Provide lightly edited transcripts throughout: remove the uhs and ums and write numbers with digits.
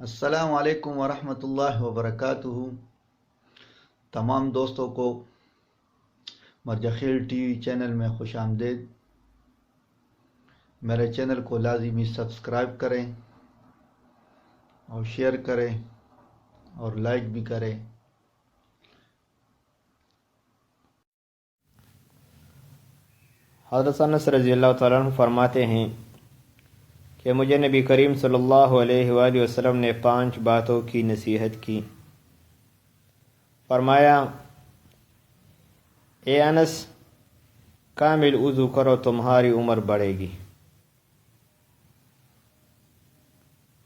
السلام علیکم ورحمۃ اللہ وبرکاتہ۔ تمام دوستوں کو مرجخیل ٹی وی چینل میں خوش آمدید۔ میرے چینل کو لازمی سبسکرائب کریں اور شیئر کریں اور لائک بھی کریں۔ حضرت انس رضی اللہ تعالیٰ عنہ فرماتے ہیں کہ مجھے نبی کریم صلی اللہ علیہ وآلہ وسلم نے 5 باتوں کی نصیحت کی۔ فرمایا، اے انس، کامل وضو کرو، تمہاری عمر بڑھے گی۔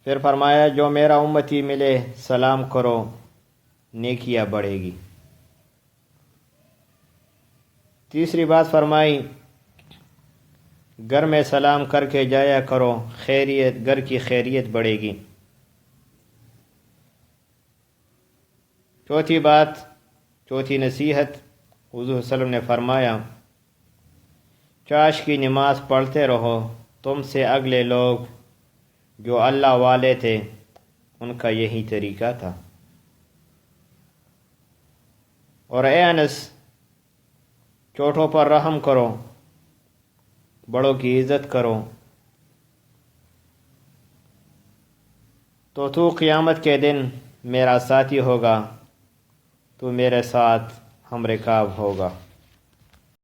پھر فرمایا، جو میرا امتی ملے سلام کرو، نیکیاں بڑھے گی۔ تیسری بات فرمائی، گھر میں سلام کر کے جایا کرو، گھر کی خیریت بڑھے گی۔ چوتھی نصیحت حضور صلی اللہ علیہ وسلم نے فرمایا، چاش کی نماز پڑھتے رہو، تم سے اگلے لوگ جو اللہ والے تھے ان کا یہی طریقہ تھا۔ اور اے انس، چھوٹوں پر رحم کرو، بڑوں کی عزت کرو، تو قیامت کے دن میرا ساتھی ہوگا، تو میرے ساتھ ہم رکاب ہوگا۔